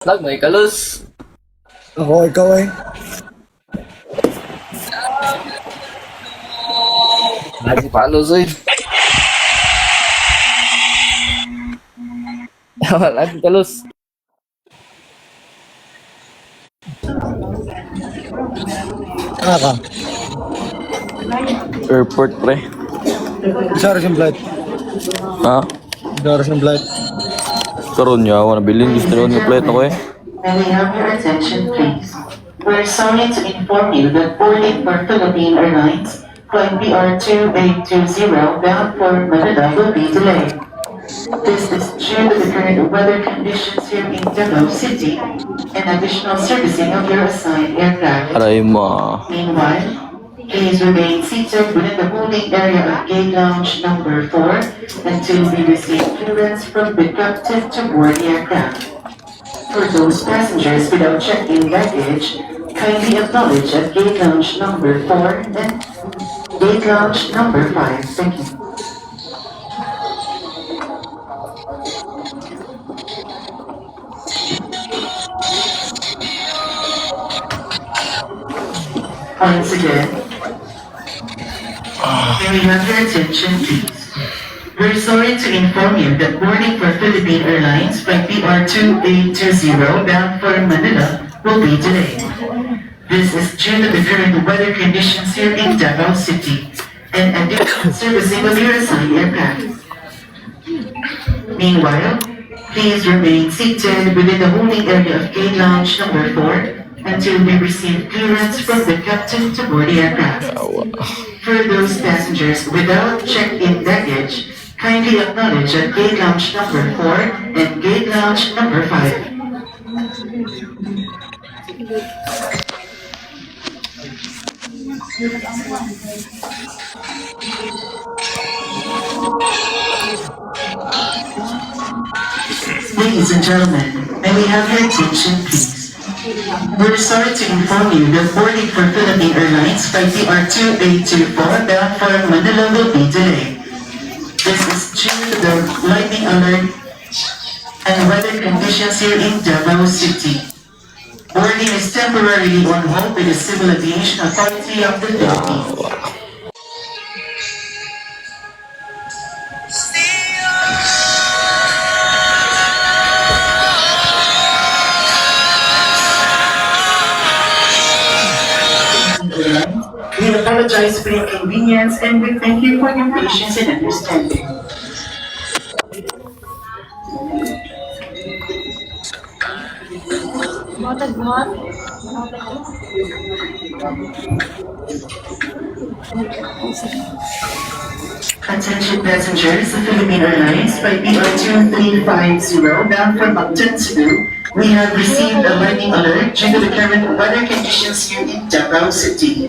Lag, may kalos. Ako, ikaw eh. Lagi palos eh. Lagi kalos. Ano ka? Airport pre. Isa oras yung flight. Ha? Isa oras yung flight. Karon niya, ako nabilin. Gusto rin yung plate ako eh. May we have your attention, please? We're sorry to inform you that boarding for Philippine Airlines flight BR2820 bound for Manila will be delayed. This is due to the current weather conditions here in Davao City and additional servicing of your assigned aircraft. Aray ma. Meanwhile, please remain seated within the holding area of gate lounge number 4 until we receive clearance from the captain to board the aircraft. For those passengers without check-in baggage, kindly acknowledge at gate lounge number 4 and gate lounge number 5. Thank you. Once again, may we have your attention, please? We're sorry to inform you that boarding for Philippine Airlines flight BR2820 bound for Manila will be delayed. This is due to the current weather conditions here in Davao City and additional servicing of your assigned aircraft. Meanwhile, please remain seated within the holding area of gate lounge number 4 until we receive clearance from the captain to board the aircraft. For those passengers without check-in baggage, kindly acknowledge at gate lounge number 4 and gate lounge number 5. Ladies and gentlemen, may we have your attention, please? We're sorry to inform you that boarding for Philippine Airlines flight BR2824 bound for Manila will be delayed. This is due to the lightning alert and weather conditions here in Davao City. Boarding is temporarily on hold by the Civil Aviation Authority of the Philippines. We apologize for the inconvenience and we thank you for your patience and understanding. Attention passengers, the Philippine Airlines flight BR2350 bound for Mactan, Cebu. We have received a lightning alert due to the current weather conditions here in Davao City.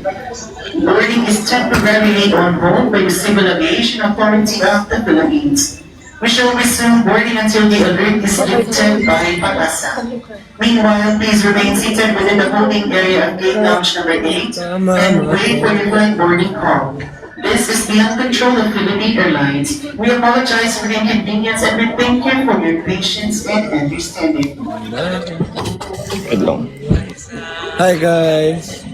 Boarding is temporarily on hold by the Civil Aviation Authority of the Philippines. We shall resume boarding until the alert is lifted by PAGASA. Meanwhile, please remain seated within the holding area of gate lounge number 8 and wait for your flight boarding call. This is beyond control of Philippine Airlines. We apologize for the inconvenience and we thank you for your patience and understanding. Wait lang. Hi guys.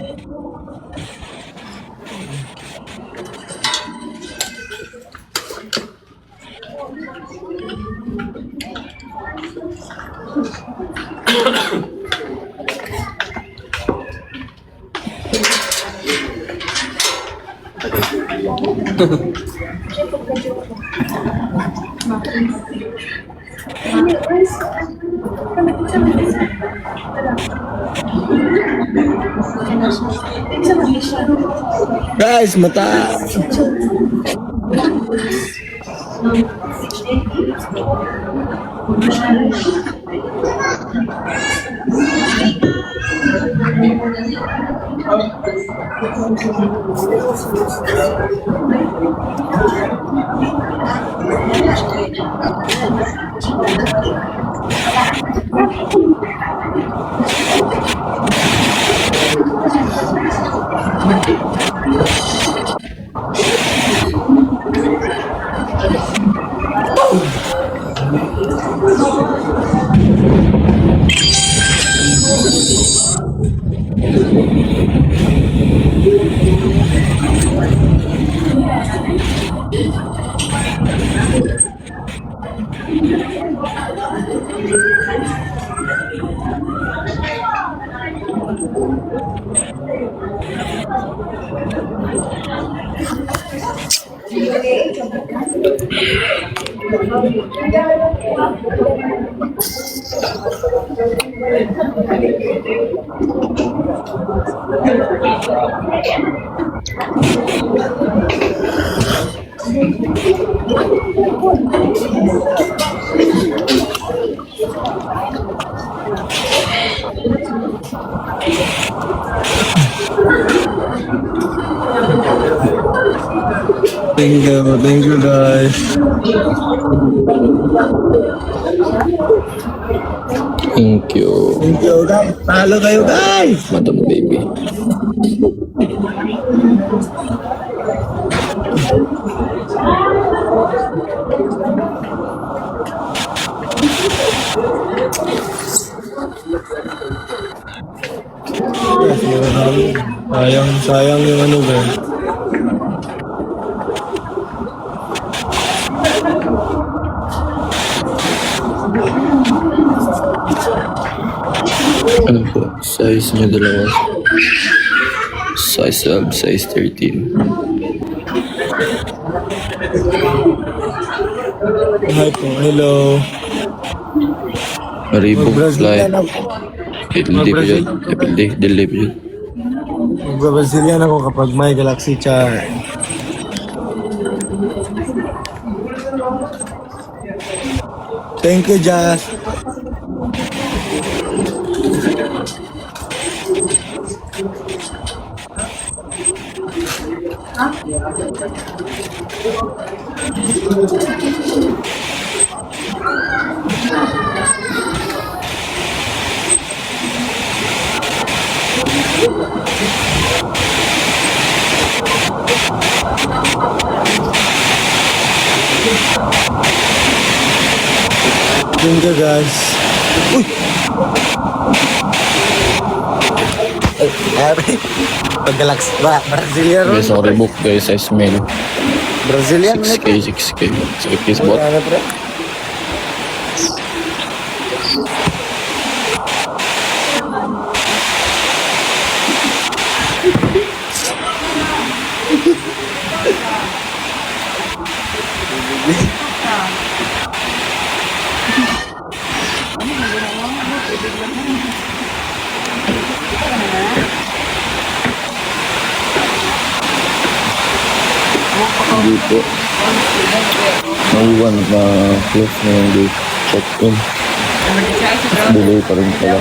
Guys, mata. Thank you guys. Thank you, Thank you guys. Talo kayo guys. Madam Baby. Sayang yung ano guys. Ano po? Size niya dalawa. Size 12, size 13. Hi po, hello. Maribog fly. Mag-Brazilian ako. Hindi po yun. Dili po yun. Mag-Brazilian ako kapag may Galaxy Chat. Thank you, Jazz. Thank you, guys. Uy! Ay, pag-Galaxy. Brazilian. Guys, ang rebook guys, size male. Brazilian. 6K, 6K. 6K spot. Ano, pre? Hindi po. Naiwan na close na yung gate. Check-in. Delay pa rin pala.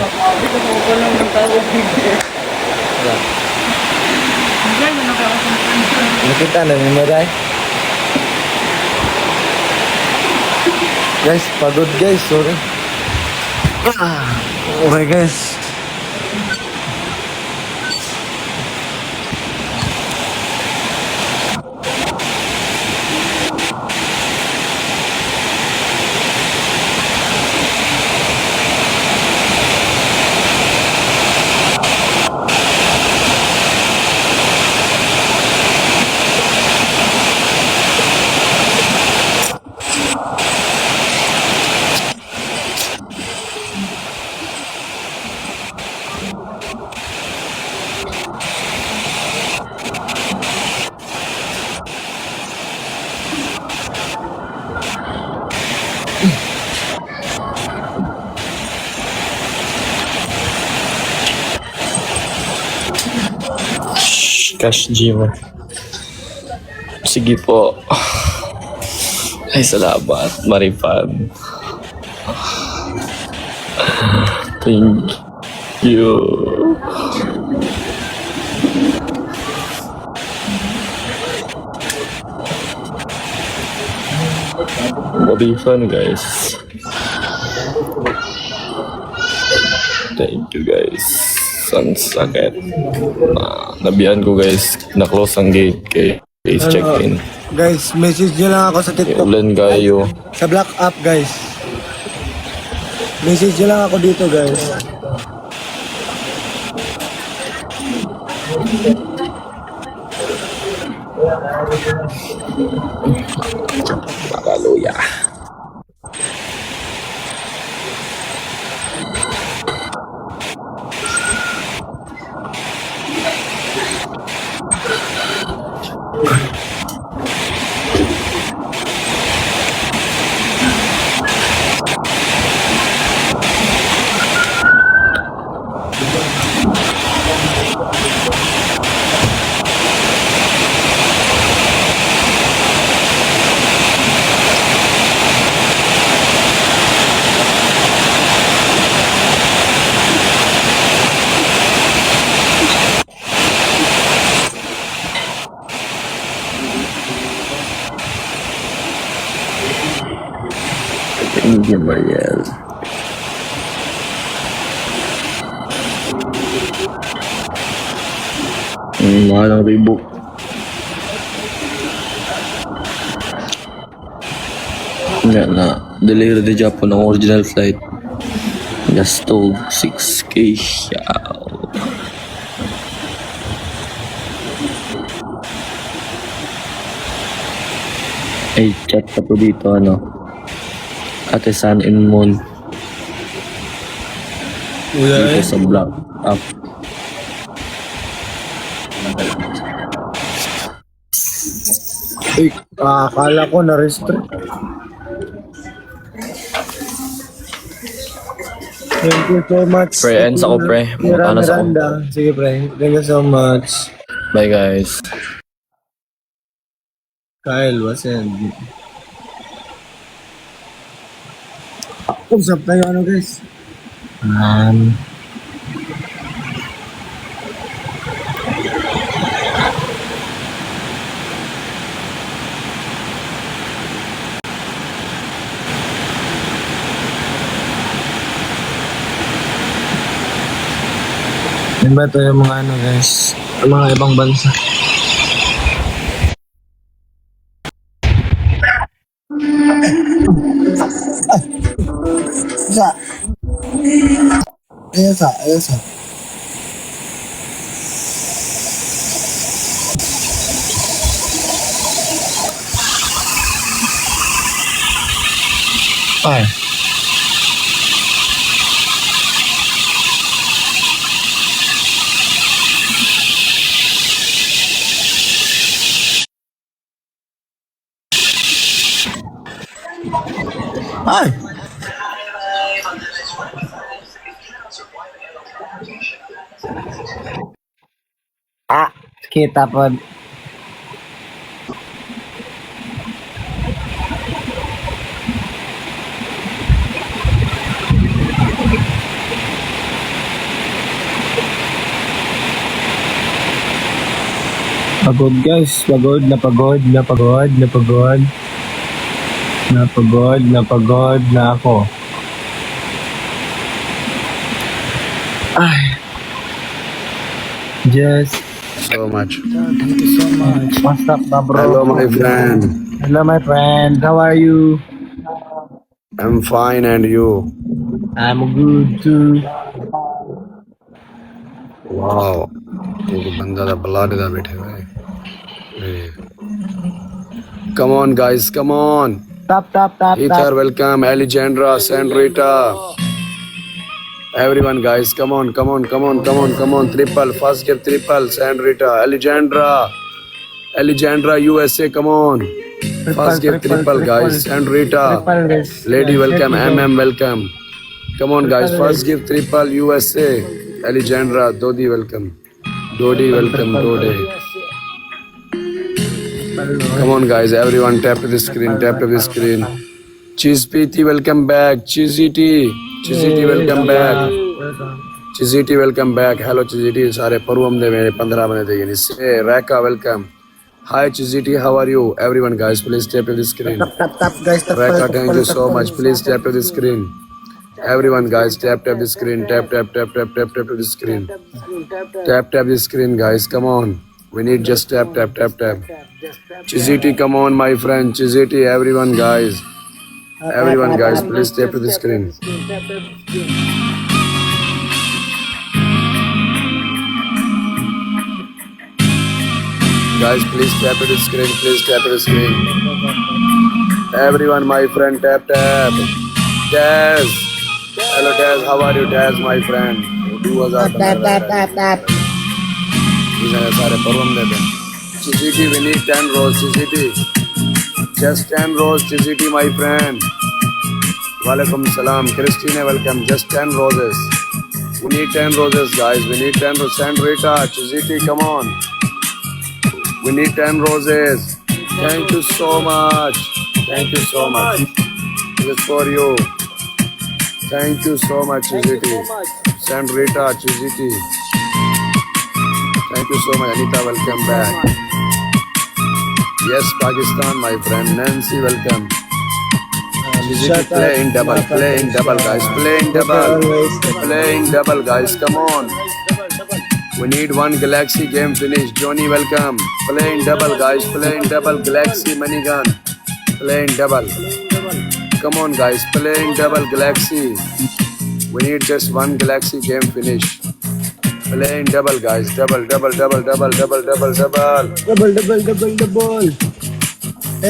Nakita na ni Maray. Guys, pagod guys, sorry. Okay guys. Cash Gym. Sige po. Ay, salamat. Maripad. Thank you. Body fun, guys. Thank you, guys. Ang sakit. Nabihan ko, guys. Na-close ang gate kay check-in. Guys, message nyo lang ako sa TikTok. Ulan kayo. Sa Black App, guys. Message nyo lang ako dito, guys. Makaluya. Mariel. Mahal ang Reebok. Nga na, delivery de Japan ang original flight. Gasto 6K siya. Ay, chat pa po dito, ano. Ate San in Moon. Dito sa block up. Uy, akala ko na-restrict. Thank you so much. Pre, ends ako, pre. Ano sa ako? Miranda. Sige, pre. Thank you so much. Bye, guys. Kyle, what's in? Usap tayo, ano, guys? Yan ba ito yung mga ano, guys? Yung mga ibang bansa. Isa. Isa. Ay. Ay. Kita po. Pagod guys, pagod na ako. Ay. Just So much. thank you so much. What's up, bro? Hello, my friend. Hello, my friend. How are you? I'm fine, and you? I'm good too. Wow. एक बंदा दा बलाड दा बैठे हुए. Come on, guys. Come on. Tap. Ether, welcome. Alejandra, Sandrita. Everyone, guys. Come on. Triple. First give triple. Sandrita. Alejandra, USA. Come on. First give triple, guys. Sandrita. Lady, welcome. MM, welcome. Come on, guys. First give triple USA. Alejandra, Dodi, welcome. Dodi, welcome. Dodi. Come on, guys. Everyone, tap to the screen. Cheese PT, welcome back. Cheesy T, welcome back. Cheesy T, welcome back. Hello, Cheesy T. सारे परवम दे मेरे 15 बने थे ये निस्से. Raka, welcome. Hi, Cheesy T. How are you? Everyone, guys, please tap to the screen. Tap, guys. Raka, thank you so much. Please tap to the screen. Everyone, guys, tap the screen. Tap to the screen. Tap the screen, guys. Come on. We need just tap. Chiziti, come on, my friend. Chiziti, everyone, guys. Please tap to the screen. Guys, please tap to the screen. Everyone, my friend, tap. Daz. Hello, Daz. How are you, Daz, my friend? Tap. These are सारे परवम देते हैं. Chiziti, we need 10 rows. Chiziti, just 10 rows. Chiziti, my friend. Walaikum salam. Christine, welcome. Just 10 roses. We need 10 roses, guys. We need 10 roses. Sandrita, Chiziti, come on. We need 10 roses. Thank you so much. This is for you. Thank you so much, Chiziti. Sandrita, Chiziti. Thank you so much, Anita. Welcome back. Yes, Pakistan, my friend. Nancy, welcome. CCT play in double, guys, play in double, guys, come on. We need one Galaxy game finish. Johnny, welcome. Play in double, guys, play in double. Galaxy money gun, play in double. Come on, guys, play in double. Galaxy. We need just one Galaxy game finish. Play in double, guys. Double. Double.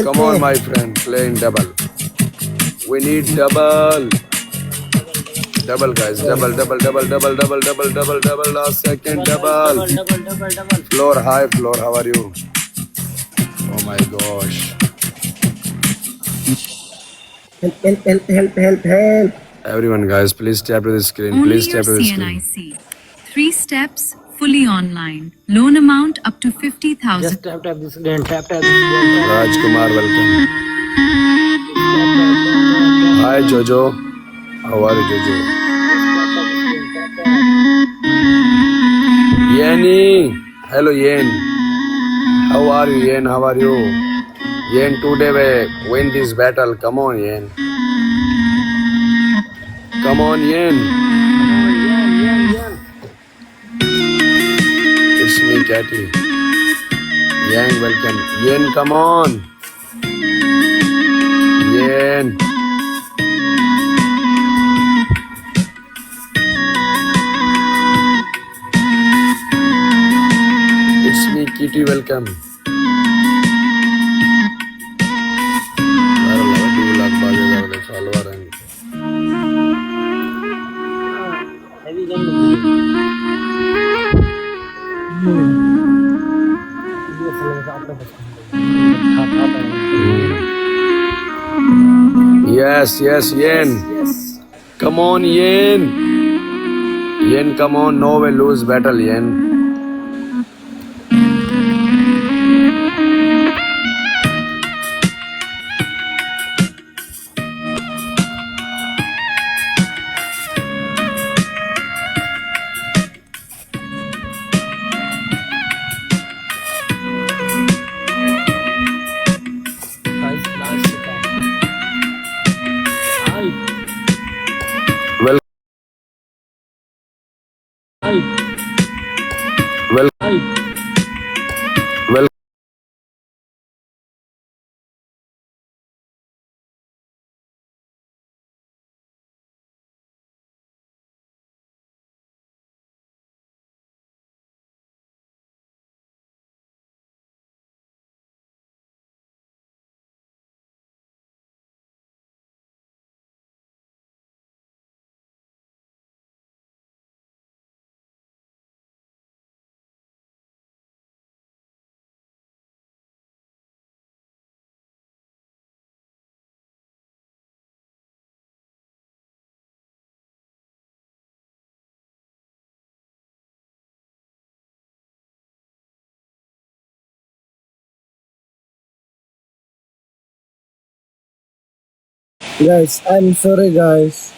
Come on, my friend. Play in double. We need double. Double, guys. Double. Last second, double. Floor, hi, Floor. How are you? Oh my gosh. Help. Everyone, guys, please tap to the screen. Only Please your tap to the screen. CNIC. 3 steps, fully online. Loan amount up to 50,000. Just tap this again. Tap this again. Rajkumar, welcome. Hi, Jojo. How are you, Jojo? Yenny. Hello, Yen. How are you, Yen? How are you? Yen, today we win this battle. Come on, Yen. Come on, Yen. It's me, Cathy. Yen, welcome. Yen, come on. Yen. It's me, Kitty, welcome. Yes, Yen. Come on, Yen. Yen, come on. No way lose battle, Yen. Well, well. Guys, I'm sorry, guys.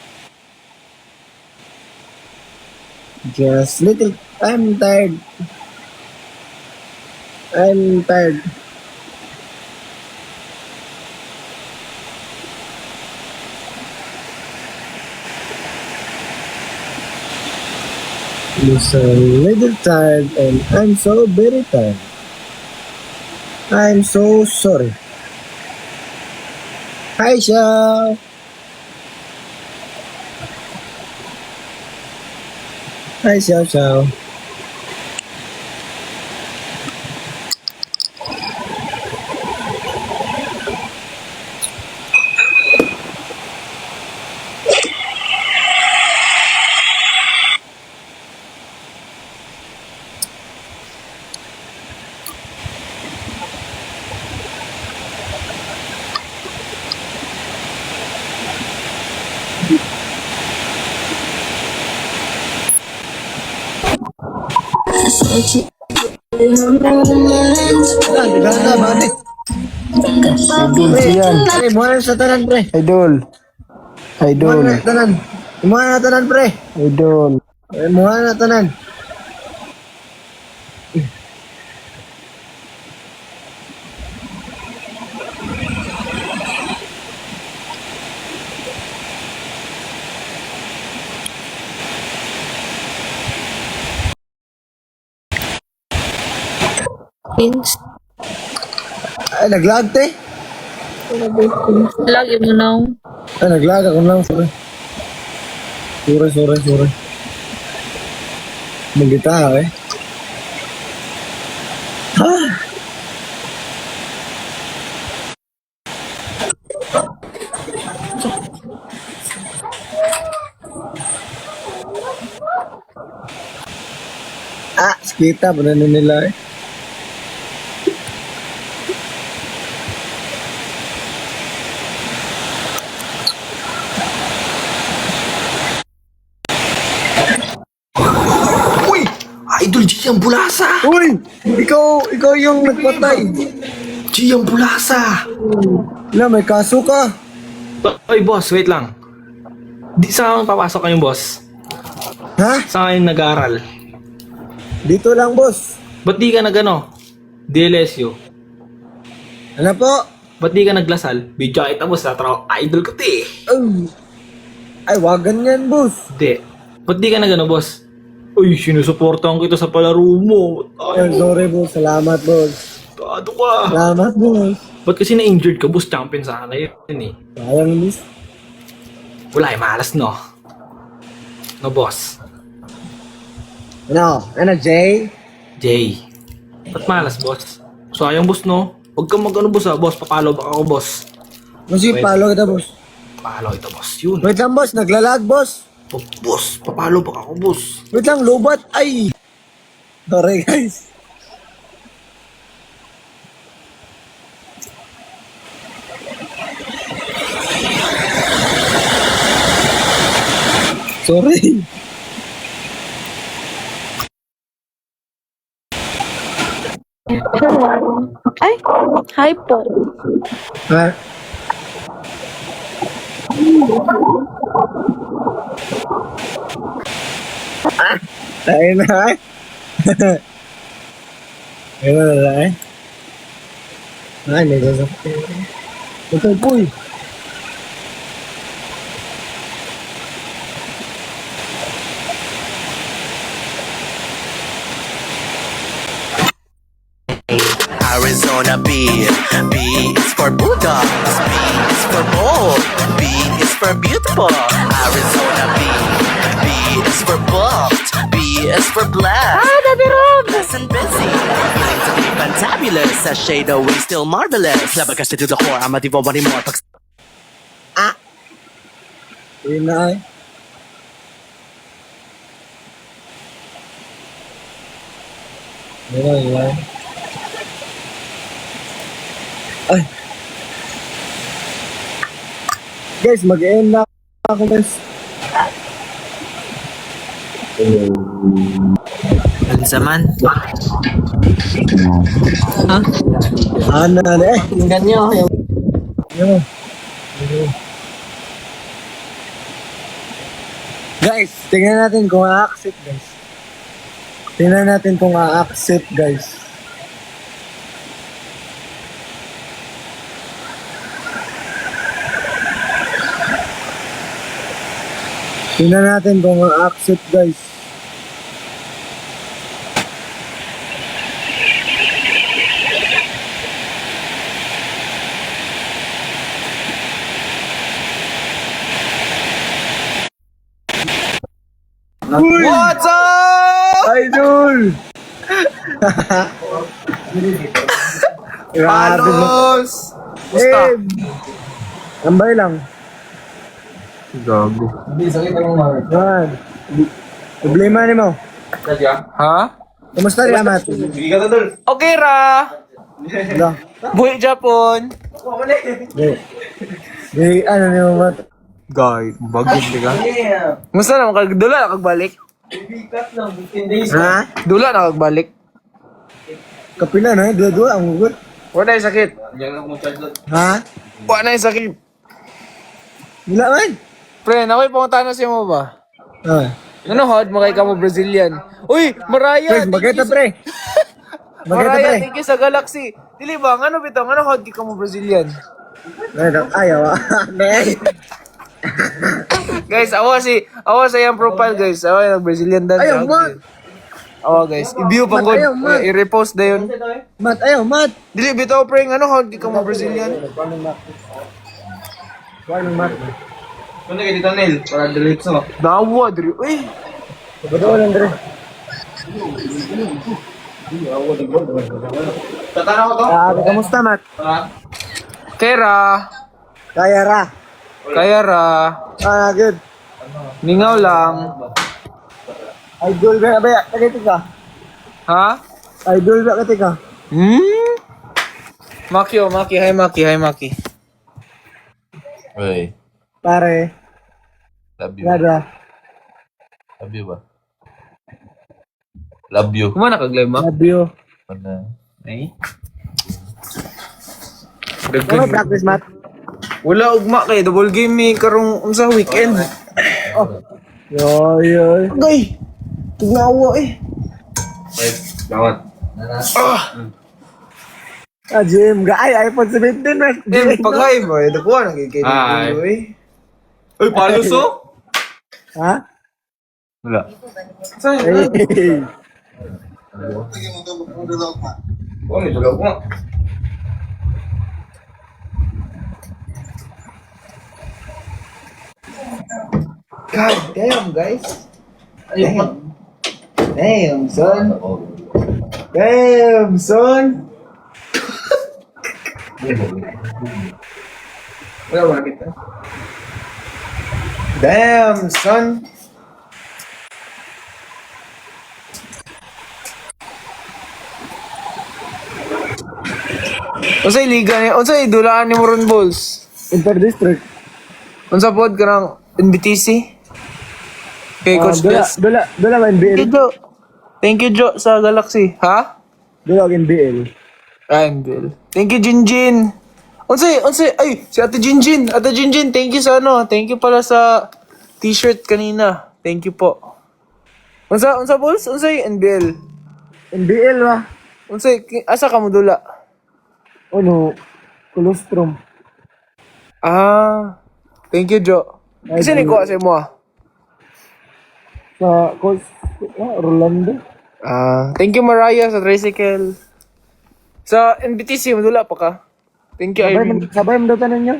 Just little. I'm tired. Just a little tired, and I'm so very tired. I'm so sorry. Hi, Xiao. Hi, Xiao. Ganda, mati. Pre, muha na sa tanan, pre. Idol. Muha na tanan. Muha na tanan, pre. Idol. Muha na tanan. Pins. Ay, naglag, te. Lagi mo na. Ay, naglag ako lang. Sorry. Magita, eh. Kita, banana nila, eh. Uy! Idol Gian Bulasa! Uy! Ikaw yung nagpatay. Gian Bulasa! Na, may kaso ka. Oy, boss, wait lang. Di saan papasok kayong boss? Ha? Saan kayong nag-aaral? Dito lang, boss. Ba't di ka nag-ano? DLSU? Ano po? Ba't di ka naglasal? Video kita boss, idol ko ti. Ay, wag ganyan, boss. Hindi. Ba't di ka nag-ano boss? Uy, sinusuportahan kita sa palaro mo. Ay, sorry, boss. Salamat, boss. Tado ka. Salamat, boss. Ba't kasi na-injured ka boss? Champion sana yun eh. Sayang, boss. Wala eh, malas no. No boss. Ano, Jay? Jay. Ba't malas boss? Sayang boss no. Huwag kang mag-ano boss boss. Papalo ba ako boss? Sige, Wait. follow kita, boss. Papalo ito boss. Yun. Wait lang, boss. Naglalag, boss. Oh, boss, papalo ba ako boss? Wait lang, lobat. Ay! Sorry, guys. Sorry. Ay, hi po. Ha? Ayun na, eh. Ayun na, eh. Ay, may sasakyan. Ito, puy. Arizona B. B is for Bulldogs. B is for bold. B is for beautiful. Arizona B. B is for buffed. B is for blessed. Blessed and busy. Feeling to be fantabulous. A shade away, still marvelous. Labagaste to the core. I'm a diva, one more. Ayun na, eh. Ayun na, ayun na. Ay. Guys, mag-end na ako, guys. Zaman. Ano, eh. Tingnan nyo. Ayun. Guys, tingnan natin kung a-accept, guys. Tingnan natin kung a-accept, guys. Tingnan natin kung a-accept, guys. What's up? Idol! Grabe mo. Palos! Eh, tambay lang. Gago. Man. Problema ni mo. Ha? Kumusta rin, Amat? Okay ra! Wala. Buhay Japon! Di, ano ni mo, Amat? Guy, bagit ka. Musta naman kag dula na kagbalik? Ha? Dula na kagbalik. Kapila na, dua-dua ang hugot. Wala yung sakit. Ha? Wala yung sakit. Wala man. Pre, nakoy pangutana siya mo ba? Ah. Ano hod makay ka mo Brazilian? Uy, Maraya! Pre, magkita, pre. Magkita, Maraya, pre. thank you sa Galaxy. Dili ba, ano bitaw? Ano hod ka mo Brazilian? Ayaw, ah. Ne. Guys, awa sa yung profile guys. Awa yung Brazilian dance. Ayaw, man. Oh guys, i-view pa ko. Ayaw, man. I-repost na yun. Mat, ayaw, mat. Dili, bitaw pre, ano, hindi ka mo Brazilian. Paano mat? Kung na dito, Nel, para delete so. Nawa, diri. Uy, Bato lang, Dre. Tatanaw ko to? Kamusta, mat? Kera, Kaya ra. good. Ningaw lang. Idol ba ba? Kagiti ka? Ha? Idol ba kagiti ka? Maki, hi Maki. Uy, Pare. love you. Gada. Love you ba? Love you. Kumana kag-live ma? Love you. Ano? Ano practice, mat? Wala ugma kay double game mi karong unsa weekend. Yo. Agay. Tugnawa eh. Wait, gawat. Jim, ay iPhone 17, mat. Di pag-hi mo, dakuha nang kay Hi. eh. Uy, palos oh! Ha? Wala. Hey. Oh, may tulog mo. God damn, guys. Damn, son. Wala ba kita? Damn, son. Unsay liga ni? Unsay dulaan ni Moron Bulls? Inter-district. Unsa pod kanang NBTC? Kay Coach Des. Dula ba Thank you, NBL? Jo. Thank you, Jo, sa Galaxy. Ha? Dula ba NBL? Bill. Thank you, Jinjin. Unsay, ay, si Ate Jinjin. Ate Jinjin, thank you sa ano. Thank you pala sa t-shirt kanina. Thank you po. Unsa Bulls? Unsay NBL? NBL ba? Unsay, asa ka mo dula? Ano? Colostrum. Thank you, Jo. Kasi ni ko sa mo Sa coach Rolando. Thank you, Mariah, sa tricycle. Sa NBTC, madula pa ka. Thank you, Irene. Sabay mo daw tanan niyo?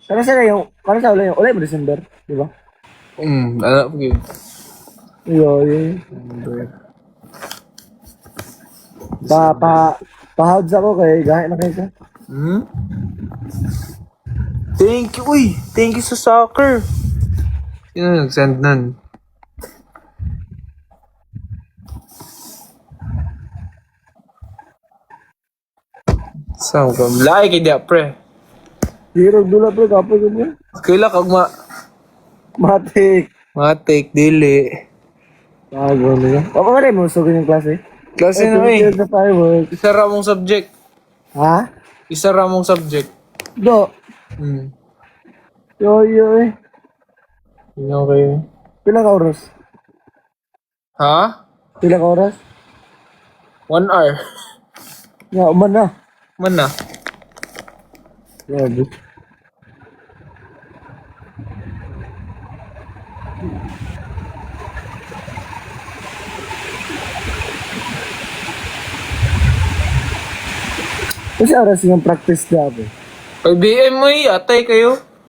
Kano sa yung, kano sa ulay mo December, di ba? Ano, okay. Yo. Pahawds ako kay gahe na kayo ka. Thank you, uy. Thank you sa soccer. Sino nag-send nun? Saan ka? Lahi kay Dia, pre. Hero dula pre kapo gud. Kaila kag Matik. matik, dili. Bago niya. Papa ka rin mo sa yung klase. Klase na eh. Sa fireworks. Isa ra mong subject. Ha? Isa ra mong subject. Do. Yo. Okay. Pila ka oras? Ha? Pila ka oras? 1 hour. Ya, uman na. Man na. Grabe. Kasi oras yung practice na ako. Pag BM mo atay kayo.